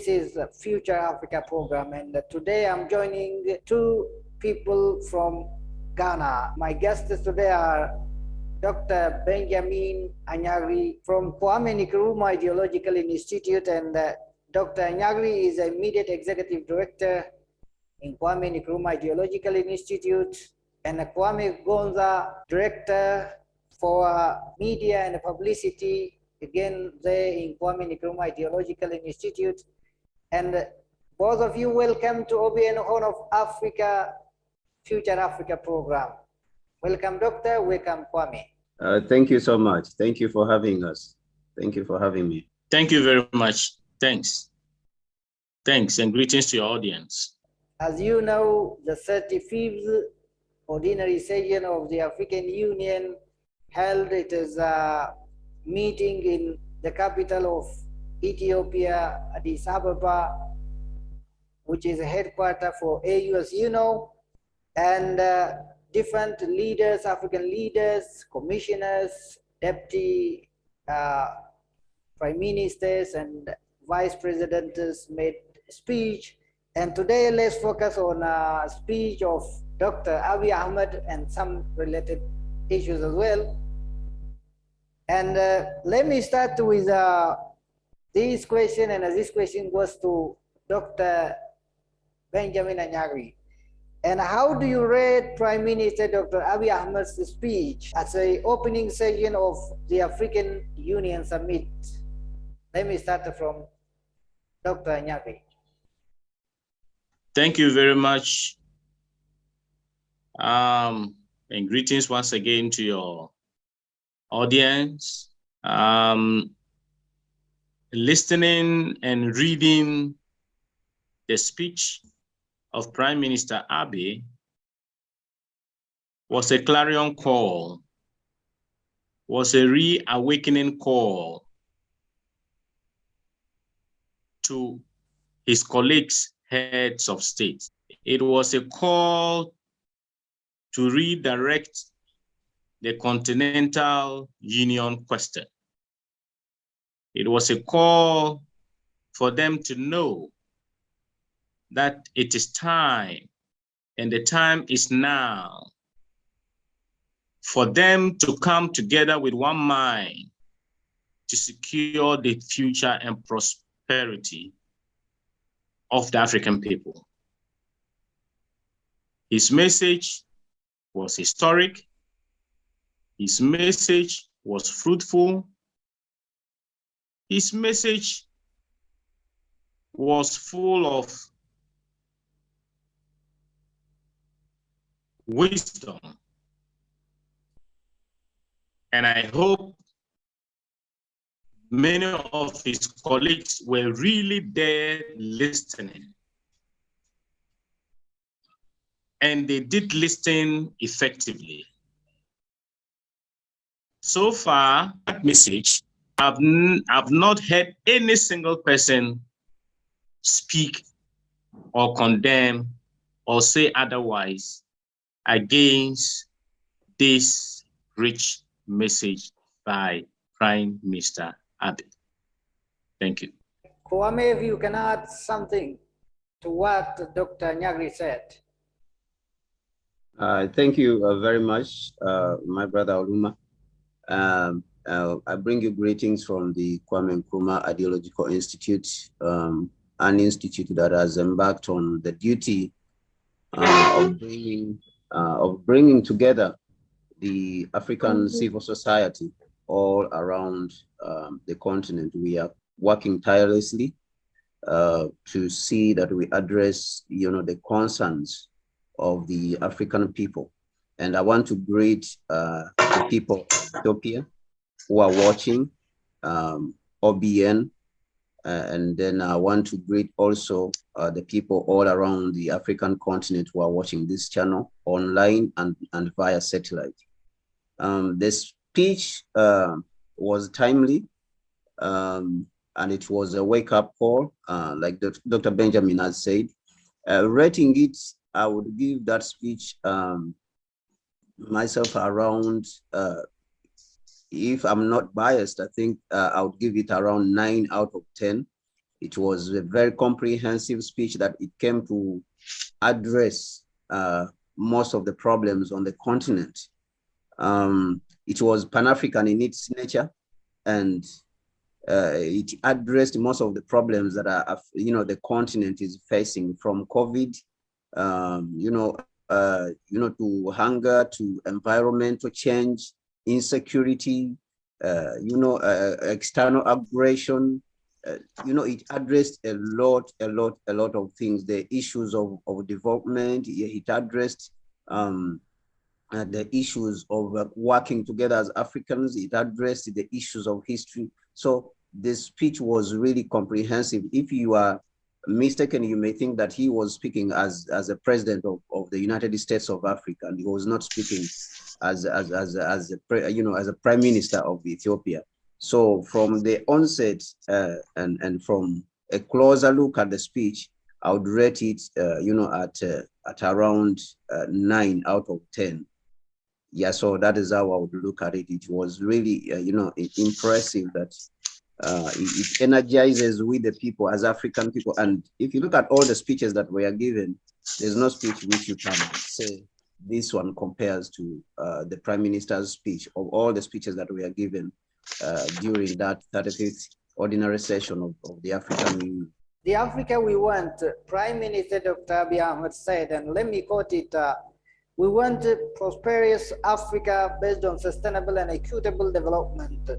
This is the Future Africa program, and today I'm joining two people from Ghana. My guests today are Dr. Benjamin Anyagree from Kwame Nkrumah Ideological Institute, and Dr. Anyagree is immediate executive director in Kwame Nkrumah Ideological Institute, and Kwame Gonza, director for media and publicity, again there in Kwame Nkrumah Ideological Institute. And both of you, welcome to OBN Horn of Africa Future Africa program. Welcome, Doctor. Welcome, Kwame. Thank you so much. Thank you for having us. Thank you for having me. Thank you very much. Thanks. Thanks, and greetings to your audience. As you know, the 35th Ordinary Session of the African Union held it as a meeting in the capital of Ethiopia, Addis Ababa, which is a headquarters for AU, as you know, and different leaders, African leaders, commissioners, deputy prime ministers, and vice presidents made speech. And today, let's focus on a speech of Dr. Abiy Ahmed and some related issues as well. And let me start with this question, and this question goes to Dr. Benjamin Anyagree. And how do you rate Prime Minister Dr. Abiy Ahmed's speech as the opening session of the African Union Summit? Let me start from Dr. Anyagree. Thank you very much. And greetings once again to your audience. Listening and reading the speech of Prime Minister Abiy was a clarion call, was a reawakening call to his colleagues, heads of state. It was a call to redirect the Continental Union question. It was a call for them to know that it is time, and the time is now, for them to come together with one mind to secure the future and prosperity of the African people. His message was historic. His message was fruitful. His message was full of wisdom. And I hope many of his colleagues were really there listening. And they did listen effectively. So far, that message, I've not heard any single person speak or condemn or say otherwise against this rich message by Prime Minister Abiy. Thank you. Kwame, if you can add something to what Dr. Anyagree said. Thank you very much, my brother Oluma. I bring you greetings from the Kwame Nkrumah Ideological Institute, an institute that has embarked on the duty of bringing together the African civil society all around the continent. We are working tirelessly to see that we address, the concerns of the African people. And I want to greet the people of Ethiopia who are watching, OBN, and then I want to greet also the people all around the African continent who are watching this channel online and via satellite. The speech was timely, and it was a wake-up call, like Dr. Benjamin has said. Rating it, I would give that speech myself around, if I'm not biased, I think I would give it around 9 out of 10, It was a very comprehensive speech that it came to address most of the problems on the continent. It was Pan-African in its nature, and it addressed most of the problems that are, the continent is facing, from COVID, to hunger, to environmental change, insecurity, external aggression. It addressed a lot of things. The issues of development. It addressed the issues of working together as Africans. It addressed the issues of history. So the speech was really comprehensive. If you are mistaken, you may think that he was speaking as a president of the United States of Africa, and he was not speaking as a prime minister of Ethiopia. So from the onset and from a closer look at the speech, I would rate it, at around 9 out of 10. Yeah, so that is how I would look at it. It was really, impressive that it energizes with the people as African people. And if you look at all the speeches that were given, there's no speech which you can say this one compares to the Prime Minister's speech, of all the speeches that were given during that 35th ordinary session of the African Union. The Africa we want, Prime Minister Dr. Abiy Ahmed said, and let me quote it, we want a prosperous Africa based on sustainable and equitable development.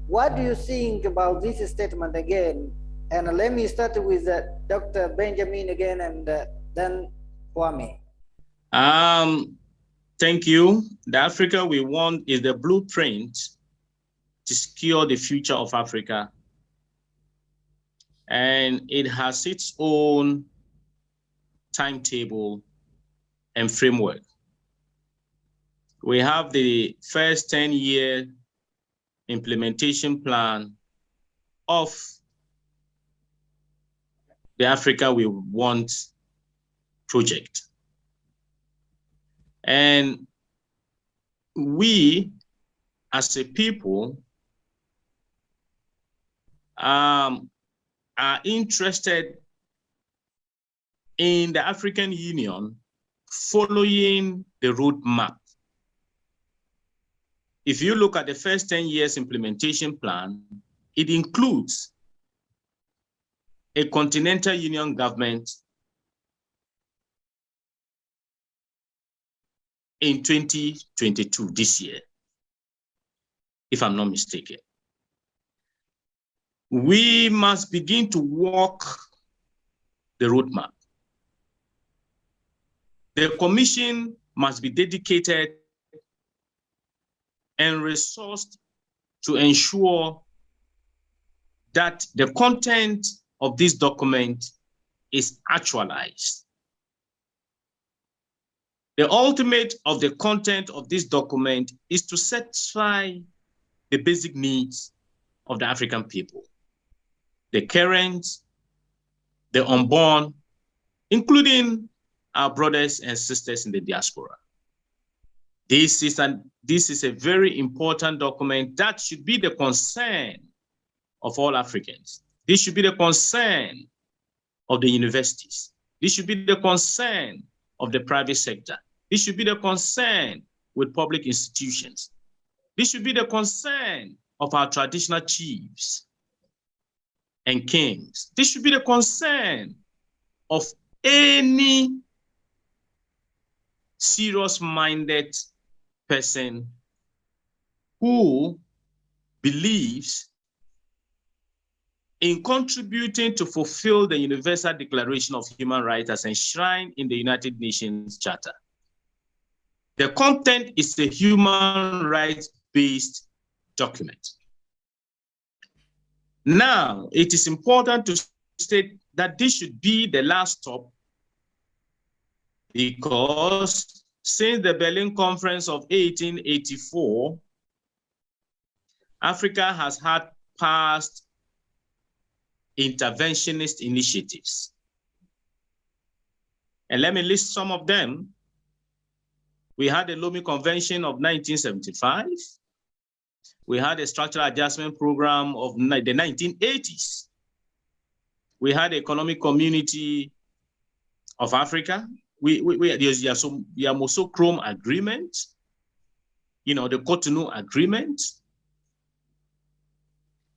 What do you think about this statement again? And let me start with Dr. Benjamin again, and then Kwame. Thank you. The Africa we want is the blueprint to secure the future of Africa. And it has its own timetable and framework. We have the first 10-year implementation plan of the Africa we want project. And we, as a people, are interested in the African Union following the roadmap. If you look at the first 10 years implementation plan, it includes a continental union government in 2022, this year, if I'm not mistaken. We must begin to walk the roadmap. The commission must be dedicated and resourced to ensure that the content of this document is actualized. The ultimate of the content of this document is to satisfy the basic needs of the African people, the current, the unborn, including our brothers and sisters in the diaspora. This is a very important document that should be the concern of all Africans. This should be the concern of the universities. This should be the concern of the private sector. This should be the concern with public institutions. This should be the concern of our traditional chiefs and kings. This should be the concern of any serious-minded person who believes in contributing to fulfill the Universal Declaration of Human Rights as enshrined in the United Nations Charter. The content is a human rights-based document. Now, it is important to state that this should be the last stop, because since the Berlin Conference of 1884, Africa has had past interventionist initiatives. And let me list some of them. We had the Lomé Convention of 1975. We had a structural adjustment program of the 1980s. We had the Economic Community of Africa. There's the Yamoussoukro Agreement, the Cotonou Agreement,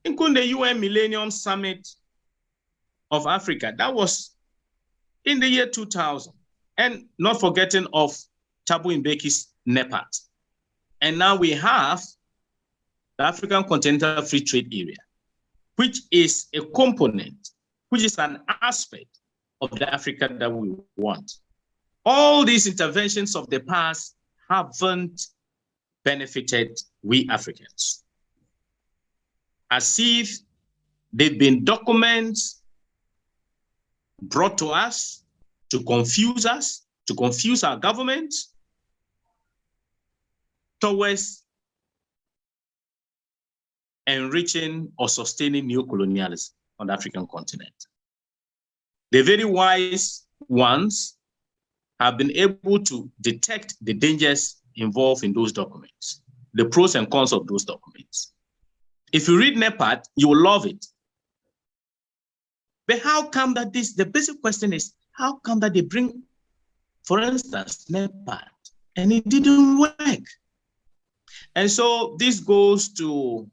including the UN Millennium Summit of Africa. That was in the year 2000. And not forgetting of Thabo Mbeki's NEPAD. And now we have the African Continental Free Trade Area, which is a component, which is an aspect of the Africa that we want. All these interventions of the past haven't benefited we Africans. As if they've been documents brought to us, to confuse our government towards enriching or sustaining neocolonialism on the African continent. The very wise ones have been able to detect the dangers involved in those documents, the pros and cons of those documents. If you read NEPAD, you will love it. But how come that the basic question is, how come that they bring, for instance, NEPAD, and it didn't work? And so this goes to,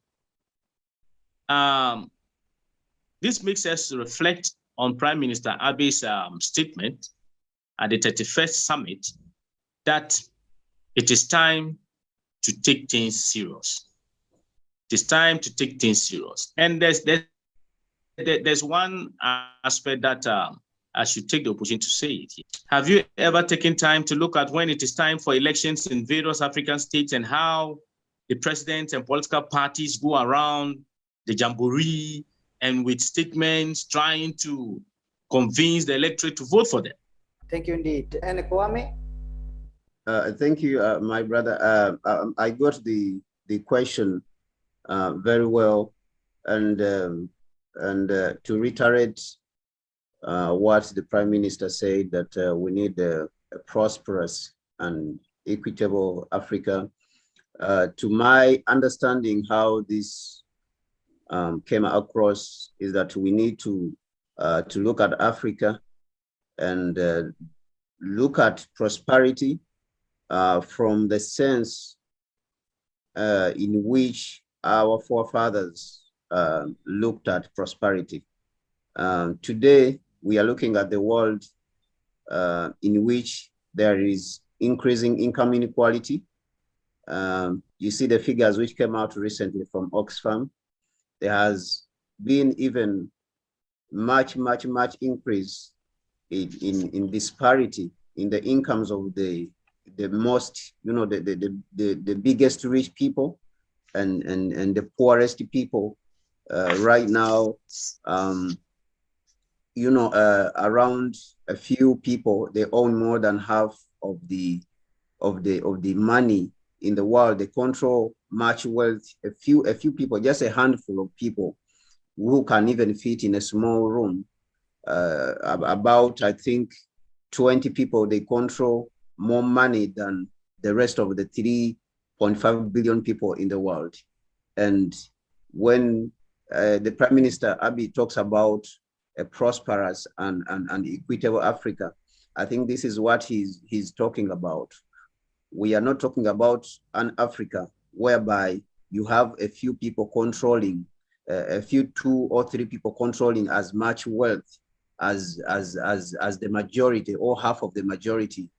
this makes us reflect on Prime Minister Abiy's statement at the 31st summit that it is time to take things serious. It is time to take things serious. And there's one aspect that I should take the opportunity to say it here. Have you ever taken time to look at when it is time for elections in various African states and how the presidents and political parties go around the jamboree and with statements trying to convince the electorate to vote for them? Thank you indeed. And Kwame? Thank you, my brother. I got the question very well, and to reiterate what the Prime Minister said, that we need a prosperous and equitable Africa. To my understanding, how this came across is that we need to look at Africa and look at prosperity from the sense in which our forefathers looked at prosperity. Today, we are looking at the world in which there is increasing income inequality. You see the figures which came out recently from Oxfam. There has been even much increase in disparity in the incomes of the most, the biggest rich people and the poorest people. Right now, around a few people, they own more than half of the money in the world. They control much wealth. A few people, just a handful of people who can even fit in a small room. About, I think, 20 people, they control more money than the rest of the 3.5 billion people in the world. And when the Prime Minister Abiy talks about a prosperous and equitable Africa, I think this is what he's talking about. We are not talking about an Africa whereby you have a few people controlling, a few 2 or 3 people controlling as much wealth as the majority or half of the majority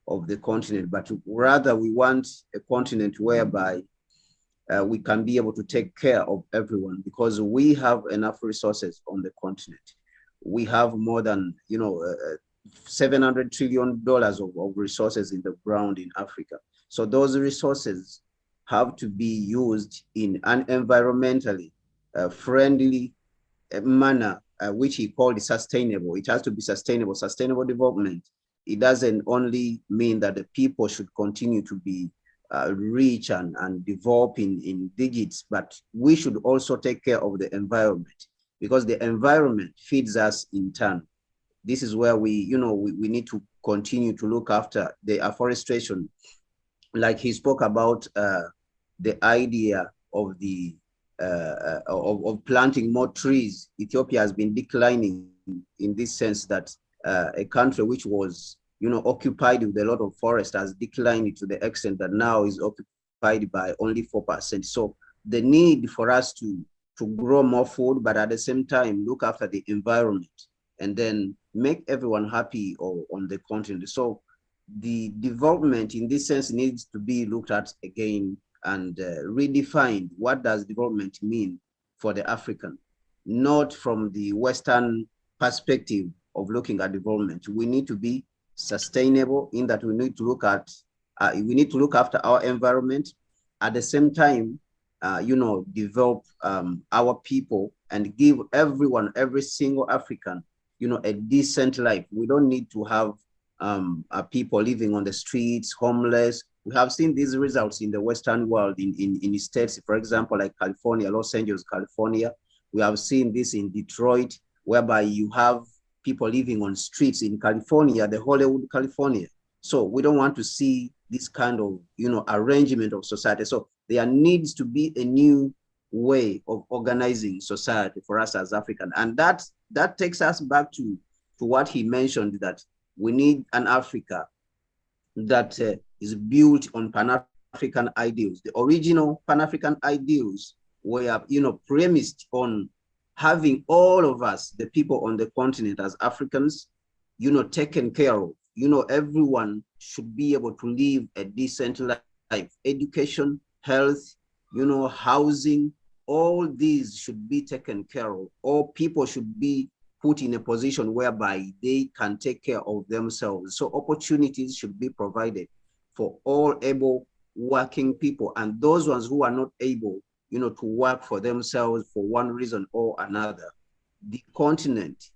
of the continent, but rather we want a continent whereby we can be able to take care of everyone, because we have enough resources on the continent. We have more than $700 trillion of resources in the ground in Africa. So those resources have to be used in an environmentally friendly manner, which he called sustainable. It has to be sustainable. Sustainable development, it doesn't only mean that the people should continue to be rich and develop in digits, but we should also take care of the environment, because the environment feeds us in turn. This is where we need to continue to look after the afforestation. Like he spoke about the idea of of planting more trees. Ethiopia has been declining in this sense that a country which was, occupied with a lot of forest has declined to the extent that now is occupied by only 4%. So the need for us to grow more food, but at the same time look after the environment and then make everyone happy on the continent. So the development in this sense needs to be looked at again and redefined. What does development mean for the African? Not from the Western perspective of looking at development. We need to be sustainable in that we need to look at, we need to look after our environment. At the same time, develop our people and give everyone, every single African, a decent life. We don't need to have people living on the streets, homeless. We have seen these results in the Western world in states, for example, like California, Los Angeles, California. We have seen this in Detroit, whereby you have people living on streets in California, the Hollywood, California. So we don't want to see this kind of, arrangement of society. So there needs to be a new way of organizing society for us as African. And that takes us back to what he mentioned, that we need an Africa that is built on Pan-African ideals. The original Pan-African ideals were, premised on having all of us, the people on the continent as Africans, taken care of. Everyone should be able to live a decent life. Education, health, housing, all these should be taken care of. All people should be put in a position whereby they can take care of themselves. So opportunities should be provided for all able working people, and those ones who are not able, to work for themselves for one reason or another. The continent,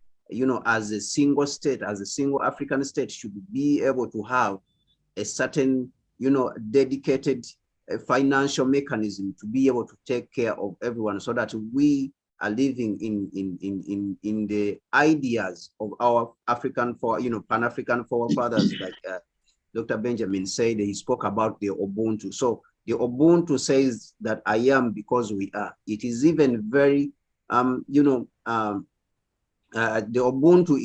as a single state, as a single African state, should be able to have a certain, dedicated financial mechanism to be able to take care of everyone, so that we are living in the ideas of our African, Pan-African forefathers, like Dr. Benjamin said. He spoke about the Ubuntu. So the Ubuntu says that I am because we are. It is even very, the Ubuntu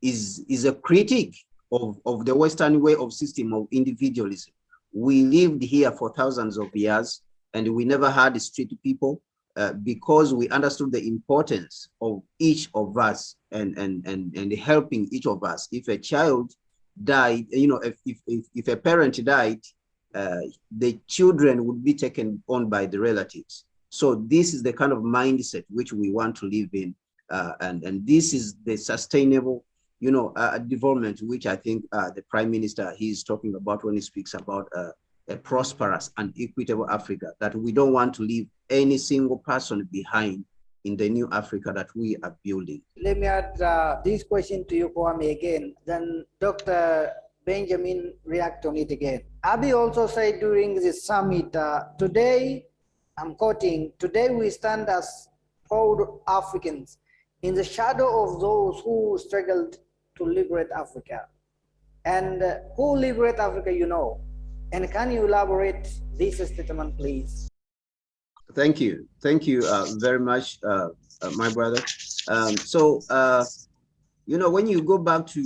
is a critique of the Western way of system of individualism. We lived here for thousands of years and we never had street people because we understood the importance of each of us and helping each of us. If a child died, if a parent died, the children would be taken on by the relatives. So this is the kind of mindset which we want to live in. And this is the sustainable, development, which I think the Prime Minister, he's talking about when he speaks about a prosperous and equitable Africa, that we don't want to leave any single person behind in the new Africa that we are building. Let me add this question to you, Kwame, again. Then Dr. Benjamin react on it again. Abiy also said during the summit, today, I'm quoting, today we stand as proud Africans in the shadow of those who struggled to liberate Africa. And who liberate Africa, And can you elaborate this statement, please? Thank you. Thank you very much, my brother. When you go back to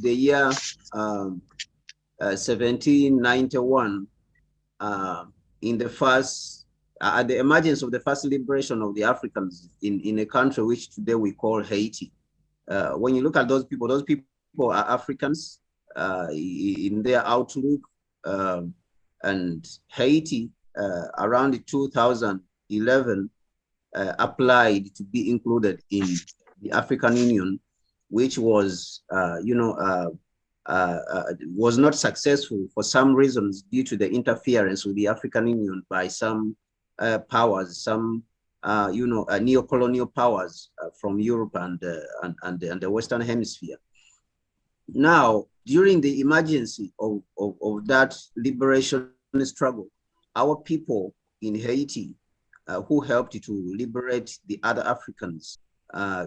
the year 1791, in the first, at the emergence of the first liberation of the Africans in a country which today we call Haiti. When you look at those people are Africans in their outlook, and Haiti around 2011 applied to be included in the African Union, which was was not successful for some reasons due to the interference with the African Union by some powers, some neo-colonial powers from Europe and the Western Hemisphere. Now, during the emergency of that liberation struggle, our people in Haiti who helped to liberate the other Africans,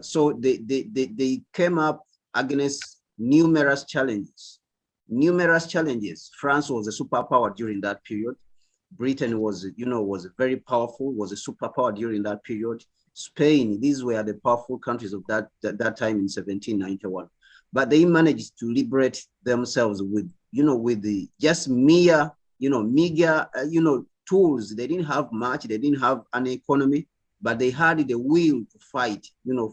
so they came up against numerous challenges. France was a superpower during that period. Britain was, was very powerful, was a superpower during that period. Spain, these were the powerful countries of that time in 1791. But they managed to liberate themselves with, with the just mere, meager, tools. They didn't have much. They didn't have an economy, but they had the will to fight,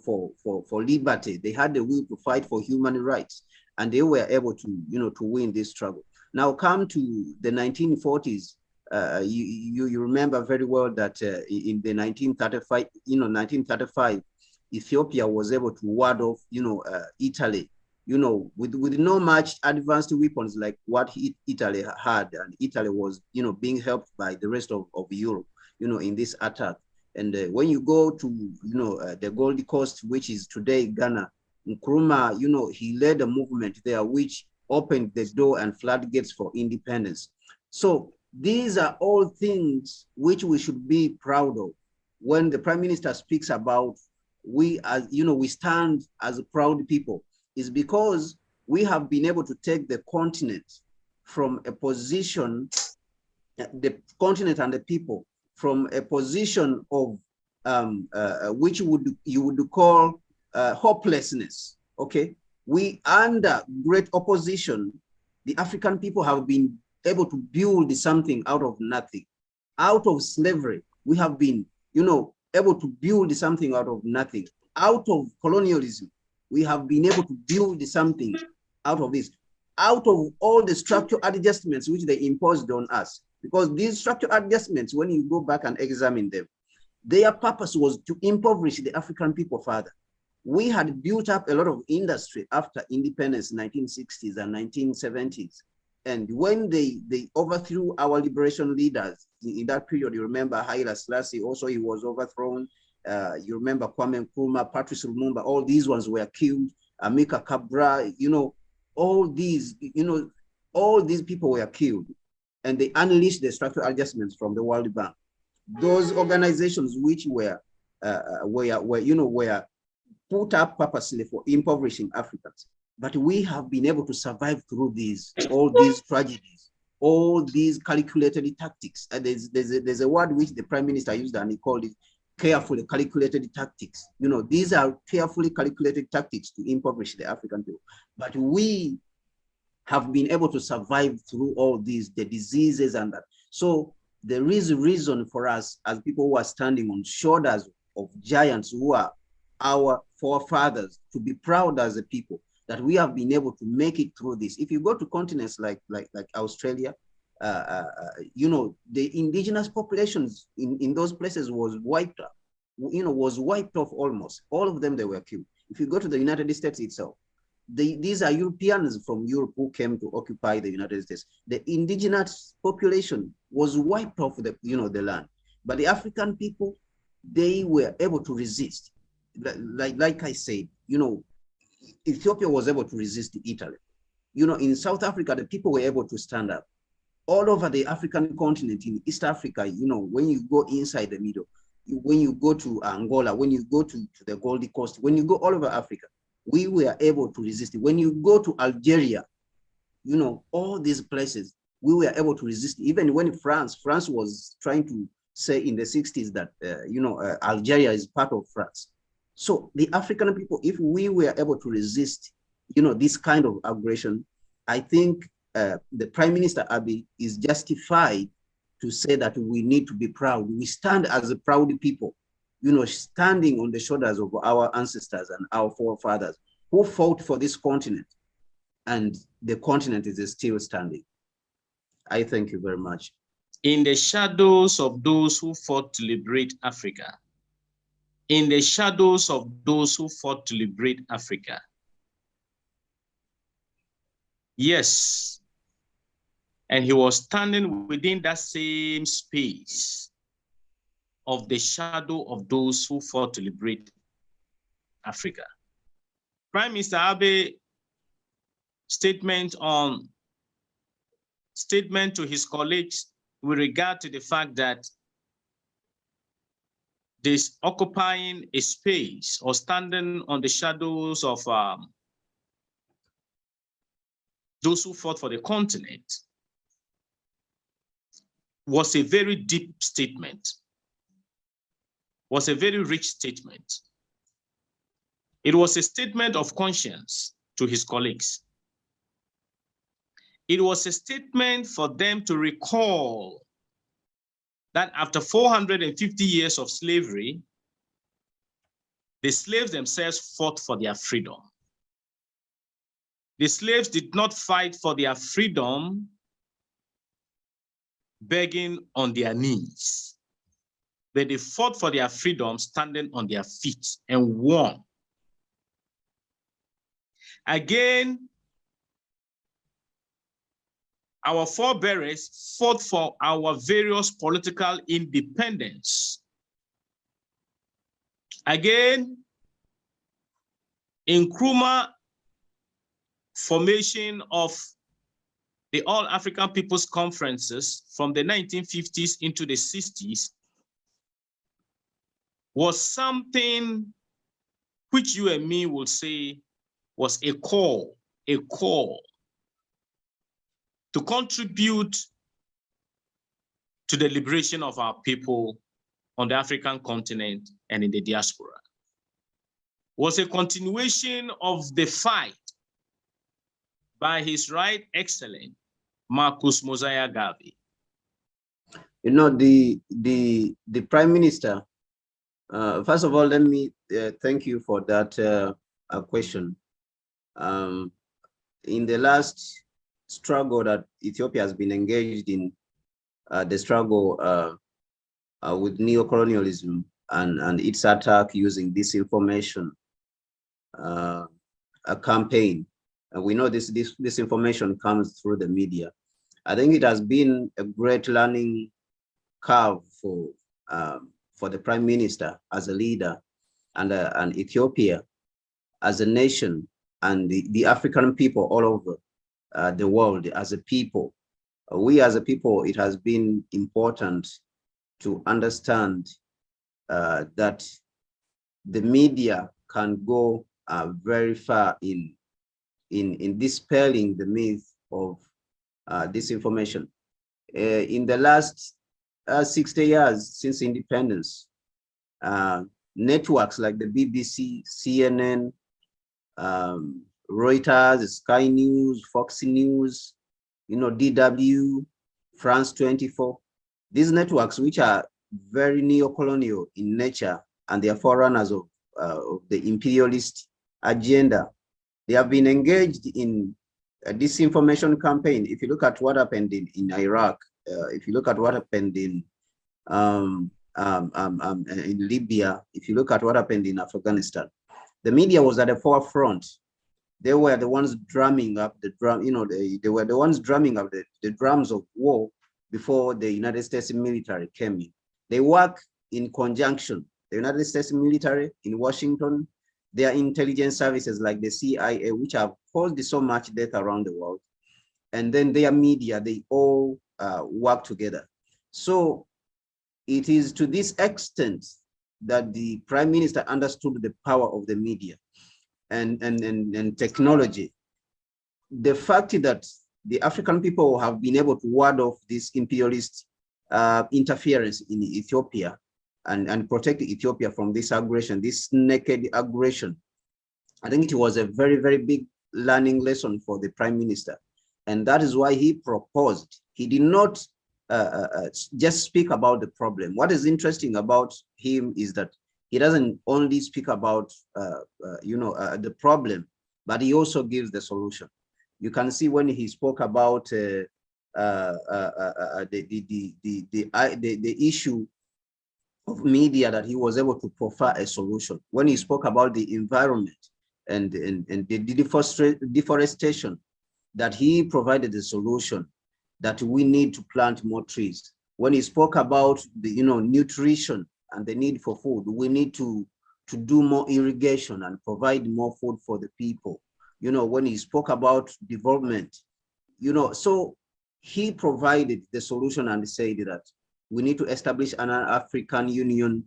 for liberty. They had the will to fight for human rights, and they were able to, to win this struggle. Now come to the 1940s. You remember very well that in the 1935, Ethiopia was able to ward off, Italy, with no much advanced weapons like what Italy had, and Italy was, being helped by the rest of Europe, in this attack. And when you go to, the Gold Coast, which is today Ghana, Nkrumah, he led a movement there which opened the door and floodgates for independence. So these are all things which we should be proud of. When the Prime Minister speaks about we stand as proud people, is because we have been able to take the continent from a position, the continent and the people from a position of which you would call hopelessness. Okay, we under great opposition, the African people have been able to build something out of nothing. Out of slavery, we have been, able to build something out of nothing. Out of colonialism, we have been able to build something out of this. Out of all the structural adjustments which they imposed on us. Because these structural adjustments, when you go back and examine them, their purpose was to impoverish the African people further. We had built up a lot of industry after independence, 1960s and 1970s. And when they overthrew our liberation leaders in that period, you remember Haile Selassie, also he was overthrown. You remember Kwame Nkrumah, Patrice Lumumba, all these ones were killed. Amika Cabra, all these people were killed. And they unleashed the structural adjustments from the World Bank. Those organizations which were put up purposely for impoverishing Africans. But we have been able to survive through all these tragedies, all these calculated tactics. And there's a word which the Prime Minister used, and he called it carefully calculated tactics. These are carefully calculated tactics to impoverish the African people. But we have been able to survive through all the diseases and that. So there is a reason for us as people who are standing on shoulders of giants who are our forefathers to be proud as a people that we have been able to make it through this. If you go to continents like Australia, the indigenous populations in those places was wiped out, was wiped off almost. All of them, they were killed. If you go to the United States itself, these are Europeans from Europe who came to occupy the United States. The indigenous population was wiped off the land. But the African people, they were able to resist. Like I said, Ethiopia was able to resist Italy. In South Africa, the people were able to stand up. All over the African continent, in East Africa, when you go inside the middle, when you go to Angola, when you go to the Gold Coast, when you go all over Africa, we were able to resist it. When you go to Algeria, all these places, we were able to resist it. Even when France was trying to say in the 60s that, Algeria is part of France. So the African people, if we were able to resist, this kind of aggression, I think the Prime Minister Abiy is justified to say that we need to be proud. We stand as a proud people, standing on the shoulders of our ancestors and our forefathers who fought for this continent, and the continent is still standing. I thank you very much. In the shadows of those who fought to liberate Africa, in the shadows of those who fought to liberate Africa. Yes. And he was standing within that same space of the shadow of those who fought to liberate Africa. Prime Minister Abiy statement to his colleagues with regard to the fact that this occupying a space or standing on the shadows of those who fought for the continent was a very deep statement, was a very rich statement. It was a statement of conscience to his colleagues. It was a statement for them to recall that after 450 years of slavery, the slaves themselves fought for their freedom. The slaves did not fight for their freedom begging on their knees, but they fought for their freedom standing on their feet and won. Again, our forebears fought for our various political independence. Again, in Nkrumah formation of the All African People's Conferences from the 1950s into the 60s was something which you and me will say was a call to contribute to the liberation of our people on the African continent and in the diaspora. Was a continuation of the fight by His Right Excellent Marcus Mosiah Garvey. You know, the Prime Minister, first of all, let me thank you for that question. In the last struggle that Ethiopia has been engaged in, the struggle with neocolonialism and its attack using disinformation, a campaign. And we know this information comes through the media. I think it has been a great learning curve for the Prime Minister as a leader and Ethiopia as a nation and the African people all over the world as a people. We as a people, it has been important to understand that the media can go very far in dispelling the myth of disinformation. In the last 60 years since independence, networks like the BBC, CNN, Reuters, Sky News, Fox News, you know, DW, France 24, these networks, which are very neo-colonial in nature and they are forerunners of the imperialist agenda, they have been engaged in a disinformation campaign. If you look at what happened in Iraq, if you look at what happened in Libya, if you look at what happened in Afghanistan, the media was at the forefront. They were the ones drumming up the drum, you know, they were the ones drumming up the drums of war before the United States military came in. They work in conjunction. The United States military in Washington, their intelligence services like the CIA, which have caused so much death around the world, and then their media, they all work together. So it is to this extent that the Prime Minister understood the power of the media and technology. The fact that the African people have been able to ward off this imperialist interference in Ethiopia and protect Ethiopia from this aggression, this naked aggression, I think it was a very, very big learning lesson for the Prime Minister. And that is why he proposed. He did not just speak about the problem. What is interesting about him is that he doesn't only speak about the problem, but he also gives the solution. You can see when he spoke about the issue of media, that he was able to provide a solution. When he spoke about the environment and the deforestation, that he provided a solution that we need to plant more trees. When he spoke about the nutrition and the need for food, we need to do more irrigation and provide more food for the people. When he spoke about development, so he provided the solution and said that we need to establish an African Union,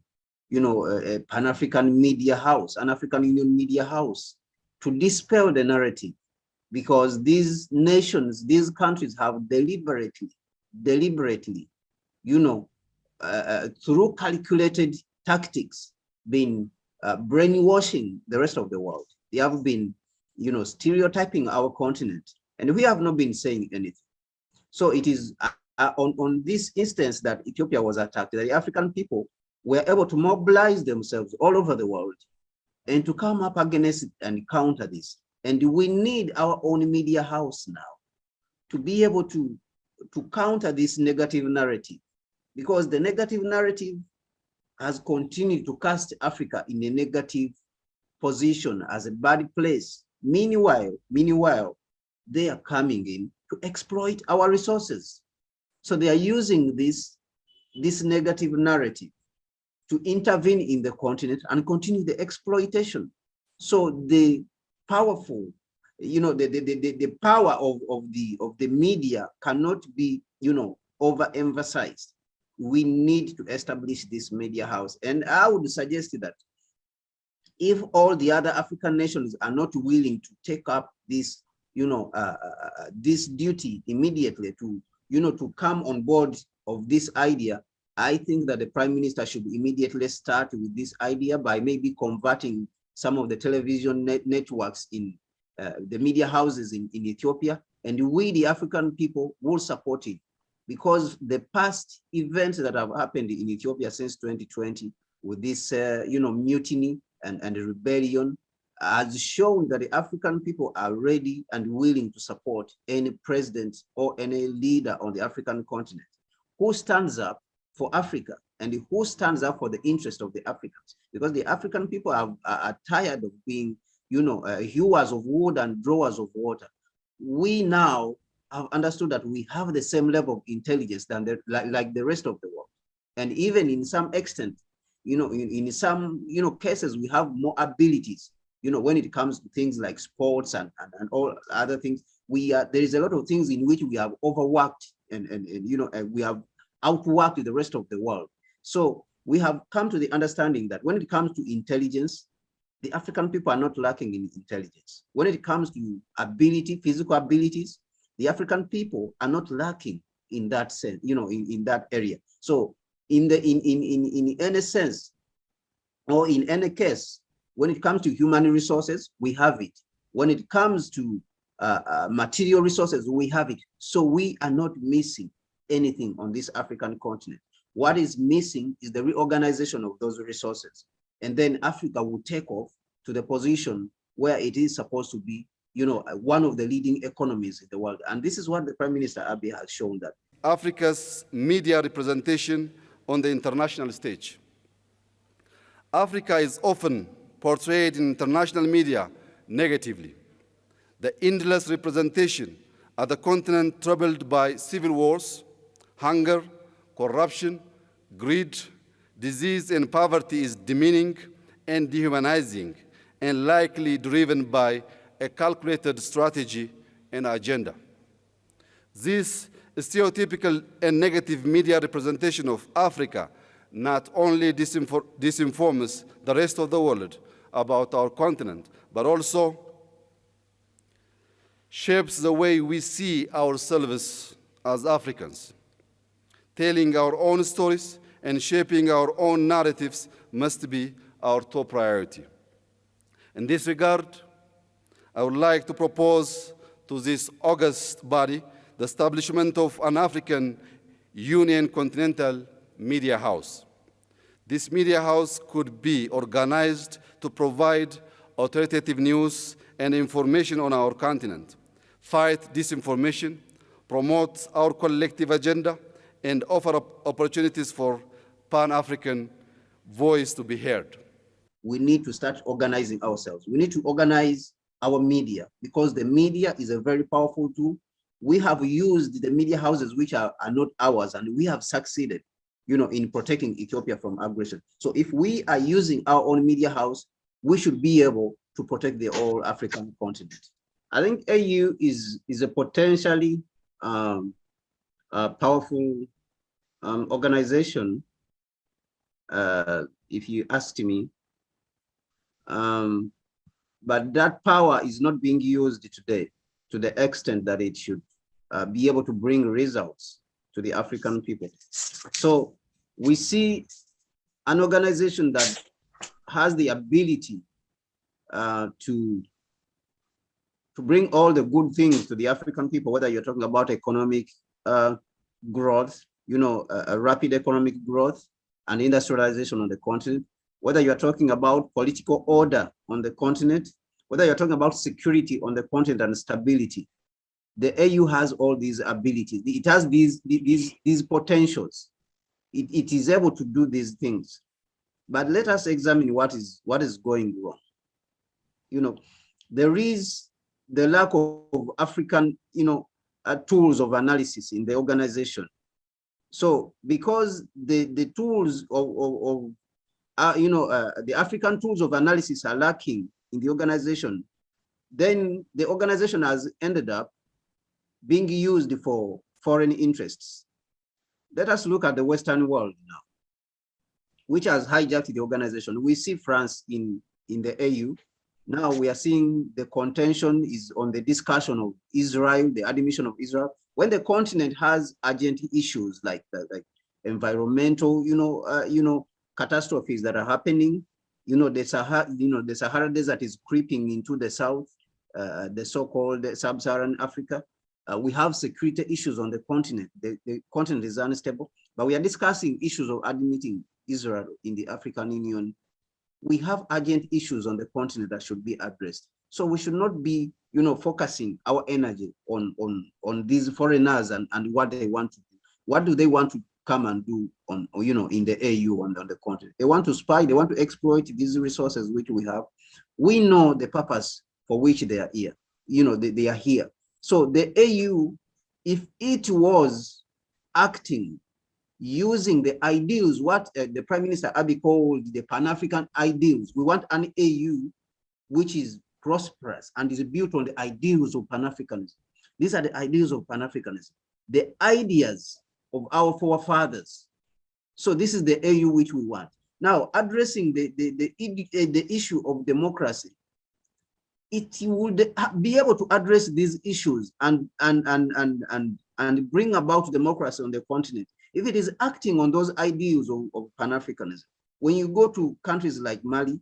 a Pan-African media house, an African Union media house, to dispel the narrative, because these nations, these countries have deliberately through calculated tactics, been brainwashing the rest of the world. They have been, stereotyping our continent, and we have not been saying anything. So it is on this instance that Ethiopia was attacked, that the African people were able to mobilize themselves all over the world and to come up against it and counter this. And we need our own media house now to be able to counter this negative narrative, because the negative narrative has continued to cast Africa in a negative position as a bad place. Meanwhile, they are coming in to exploit our resources. So they are using this negative narrative to intervene in the continent and continue the exploitation. So the powerful, the power of the media cannot be, overemphasized. We need to establish this media house. And I would suggest that if all the other African nations are not willing to take up this, this duty immediately to, to come on board of this idea, I think that the Prime Minister should immediately start with this idea by maybe converting some of the television networks in the media houses in Ethiopia, and we, the African people, will support it, because the past events that have happened in Ethiopia since 2020 with this, mutiny and rebellion has shown that the African people are ready and willing to support any president or any leader on the African continent who stands up for Africa and who stands up for the interest of the Africans, because the African people are tired of being, hewers of wood and drawers of water. We now have understood that we have the same level of intelligence than like the rest of the world, and even in some extent, in some cases, we have more abilities. When it comes to things like sports and all other things, there is a lot of things in which we have overworked and we have outworked the rest of the world. So we have come to the understanding that when it comes to intelligence, the African people are not lacking in intelligence. When it comes to ability, physical abilities, the African people are not lacking in that sense, in that area. So in any sense, or in any case, when it comes to human resources, we have it. When it comes to material resources, we have it. So we are not missing anything on this African continent. What is missing is the reorganization of those resources. And then Africa will take off to the position where it is supposed to be, one of the leading economies in the world. And this is what the Prime Minister Abiy has shown, that Africa's media representation on the international stage. Africa is often portrayed in international media negatively. The endless representation of the continent troubled by civil wars, hunger, corruption, greed, disease, and poverty is demeaning and dehumanizing, and likely driven by a calculated strategy and agenda. This stereotypical and negative media representation of Africa not only disinforms the rest of the world about our continent, but also shapes the way we see ourselves as Africans. Telling our own stories and shaping our own narratives must be our top priority. In this regard, I would like to propose to this august body the establishment of an African Union Continental Media House. This media house could be organized to provide authoritative news and information on our continent, fight disinformation, promote our collective agenda, and offer opportunities for Pan-African voice to be heard. We need to start organizing ourselves. We need to organize our media, because the media is a very powerful tool. We have used the media houses which are not ours, and we have succeeded, in protecting Ethiopia from aggression. So if we are using our own media house, we should be able to protect the whole African continent. I think AU is a potentially powerful organization, if you asked me. But that power is not being used today to the extent that it should be able to bring results to the African people. So we see an organization that has the ability to bring all the good things to the African people, whether you're talking about economic growth, a rapid economic growth and industrialization on the continent, whether you're talking about political order on the continent, whether you're talking about security on the continent and stability. The AU has all these abilities. It has these potentials. It is able to do these things. But let us examine what is going wrong. There is the lack of African, tools of analysis in the organization. So because the tools of the African tools of analysis are lacking in the organization, then the organization has ended up being used for foreign interests. Let us look at the Western world now, which has hijacked the organization. We see France in the AU. Now we are seeing the contention is on the discussion of Israel, the admission of Israel. When the continent has urgent issues like environmental, catastrophes that are happening, the Sahara Desert is creeping into the south, the so-called sub-Saharan Africa. We have security issues on the continent. The continent is unstable, but we are discussing issues of admitting Israel in the African Union. We have urgent issues on the continent that should be addressed. So we should not be, focusing our energy on these foreigners and what they want to do. What do they want to come and do on, in the AU on the continent? They want to spy, they want to exploit these resources which we have. We know the purpose for which they are here. They are here. So the AU, if it was acting using the ideals, what the Prime Minister Abiy called the Pan-African ideals. We want an AU which is prosperous and is built on the ideals of Pan-Africanism. These are the ideals of Pan-Africanism, the ideas of our forefathers. So this is the AU which we want. Now, addressing the issue of democracy, it would be able to address these issues and bring about democracy on the continent if it is acting on those ideals of Pan-Africanism. When you go to countries like Mali,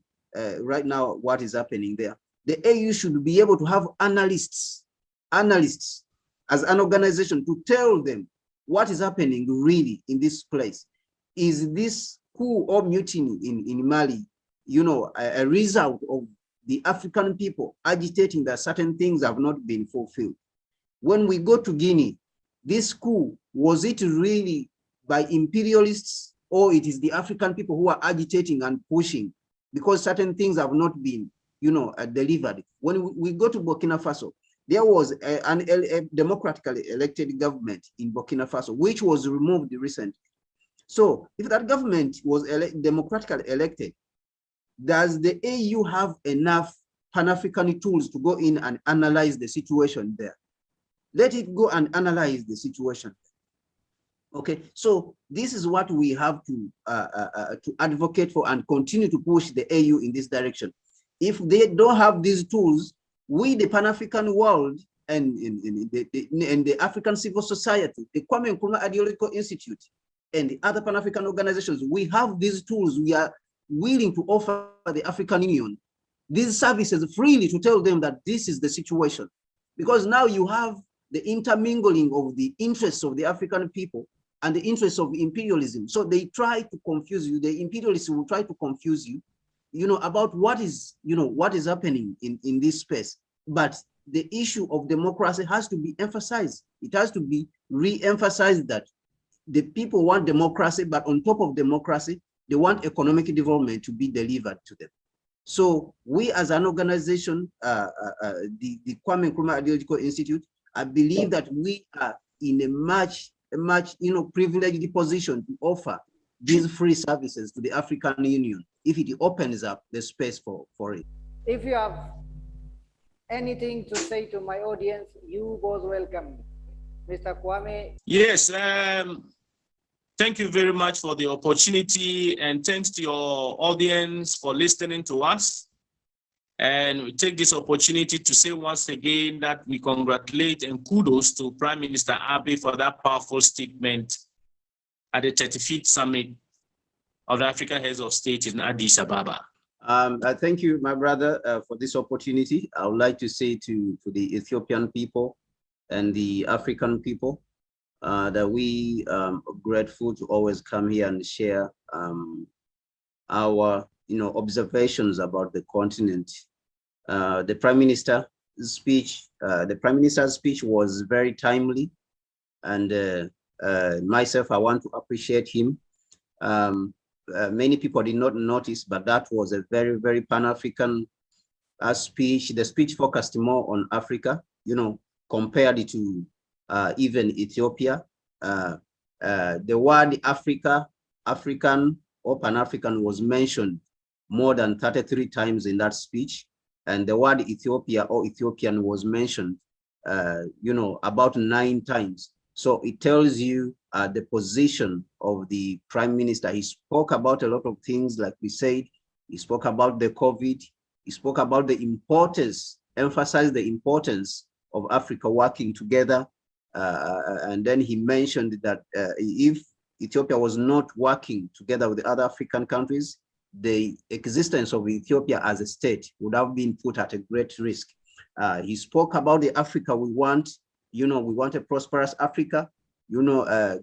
right now, what is happening there, the AU should be able to have analysts as an organization to tell them what is happening really in this place. Is this coup or mutiny in Mali, a result of the African people agitating that certain things have not been fulfilled? When we go to Guinea, this coup, was it really by imperialists, or it is the African people who are agitating and pushing because certain things have not been, delivered? When we go to Burkina Faso, there was a democratically elected government in Burkina Faso, which was removed recently. So if that government was democratically elected, does the AU have enough Pan-African tools to go in and analyze the situation there? Let it go and analyze the situation. Okay, so this is what we have to advocate for and continue to push the AU in this direction. If they don't have these tools, we, the Pan-African world and the African civil society, the Kwame Nkrumah Ideological Institute, and the other Pan-African organizations, we have these tools. We are willing to offer the African Union these services freely to tell them that this is the situation. Because now you have the intermingling of the interests of the African people and the interests of imperialism. So they try to confuse you. The imperialists will try to confuse you, about what is happening in this space. But the issue of democracy has to be emphasized. It has to be re-emphasized that the people want democracy, but on top of democracy, they want economic development to be delivered to them. So we as an organization, the Kwame Nkrumah Ideological Institute, I believe that we are in a much privileged position to offer these free services to the African Union if it opens up the space for it. If you have anything to say to my audience, you both welcome. Mr. Kwame. Yes, thank you very much for the opportunity, and thanks to your audience for listening to us. And we take this opportunity to say once again that we congratulate and kudos to Prime Minister Abiy for that powerful statement at the 35th Summit of the African Heads of State in Addis Ababa. I thank you, my brother, for this opportunity. I would like to say to the Ethiopian people and the African people that we are grateful to always come here and share our observations about the continent. The Prime Minister's speech was very timely, and myself, I want to appreciate him. Many people did not notice, but that was a very, very Pan-African speech. The speech focused more on Africa, compared to even Ethiopia. The word Africa, African, or Pan-African was mentioned more than 33 times in that speech. And the word Ethiopia or Ethiopian was mentioned, about 9 times. So it tells you the position of the Prime Minister. He spoke about a lot of things, like we said. He spoke about the COVID. He spoke about the importance, emphasized the importance of Africa working together. And then he mentioned that if Ethiopia was not working together with the other African countries, the existence of Ethiopia as a state would have been put at a great risk. He spoke about the Africa we want. We want a prosperous Africa,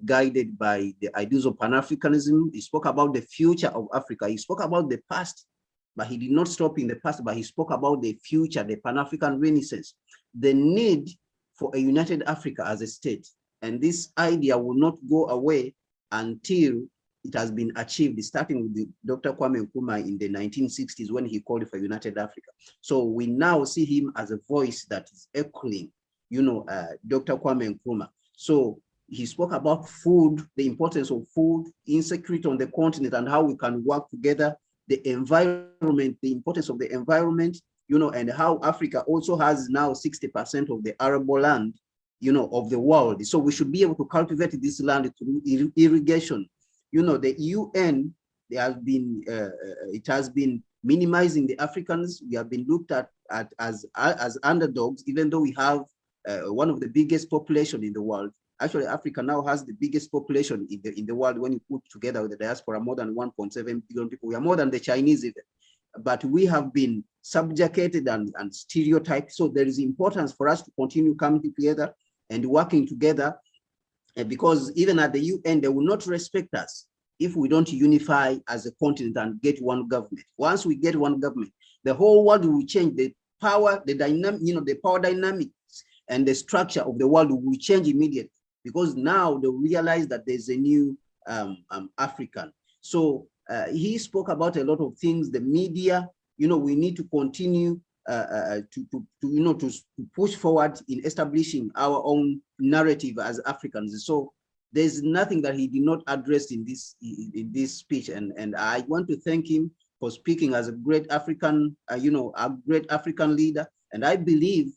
guided by the ideas of Pan-Africanism. He spoke about the future of Africa. He spoke about the past, but he did not stop in the past, but he spoke about the future, the Pan-African Renaissance, the need for a united Africa as a state. And this idea will not go away until it has been achieved, starting with Dr. Kwame Nkrumah in the 1960s when he called for United Africa. So we now see him as a voice that is echoing, Dr. Kwame Nkrumah. So he spoke about food, the importance of food, insecurity on the continent, and how we can work together, the environment, the importance of the environment, and how Africa also has now 60% of the arable land, of the world. So we should be able to cultivate this land through irrigation. The UN, it has been minimizing the Africans. We have been looked at as underdogs, even though we have one of the biggest population in the world. Actually, Africa now has the biggest population in the world when you put together with the diaspora, more than 1.7 billion people. We are more than the Chinese even. But we have been subjugated and stereotyped. So there is importance for us to continue coming together and working together, because even at the UN, they will not respect us if we don't unify as a continent and get one government. Once we get one government, the whole world will change. The power, the dynamic, the power dynamics and the structure of the world will change immediately, because now they realize that there's a new African. So he spoke about a lot of things. The media, we need to continue to push forward in establishing our own narrative as Africans. So there's nothing that he did not address in this speech, and I want to thank him for speaking as a great African, a great African leader. And I believe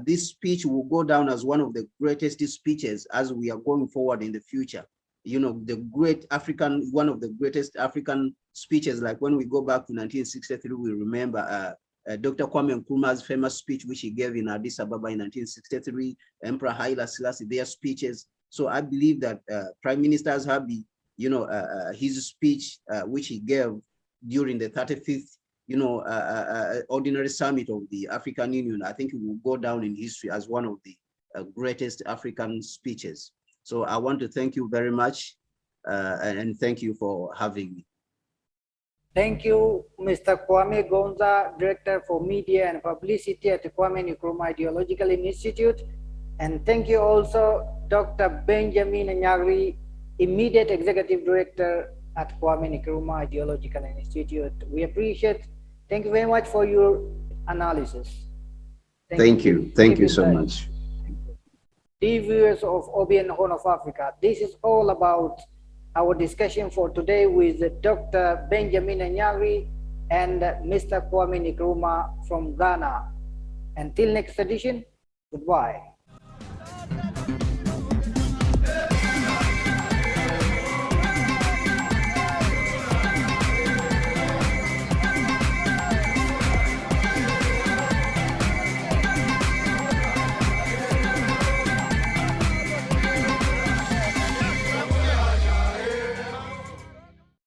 this speech will go down as one of the greatest speeches as we are going forward in the future. The great African, one of the greatest African speeches, like when we go back to 1963, we remember Dr. Kwame Nkrumah's famous speech, which he gave in Addis Ababa in 1963, Emperor Haile Selassie, their speeches. So I believe that Prime Minister Abiy, his speech, which he gave during the 35th, ordinary summit of the African Union, I think it will go down in history as one of the greatest African speeches. So I want to thank you very much, and thank you for having me. Thank you, Mr. Kwame Gonza, Director for Media and Publicity at the Kwame Nkrumah Ideological Institute. And thank you also, Dr. Benjamin Anyagree, Immediate Executive Director at Kwame Nkrumah Ideological Institute. We appreciate. Thank you very much for your analysis. Thank you. Thank you so much. Dear viewers of OBN Horn of Africa, this is all about our discussion for today with Dr. Benjamin Anyagree and Mr. Kwame Nkrumah from Ghana. Until next edition, goodbye.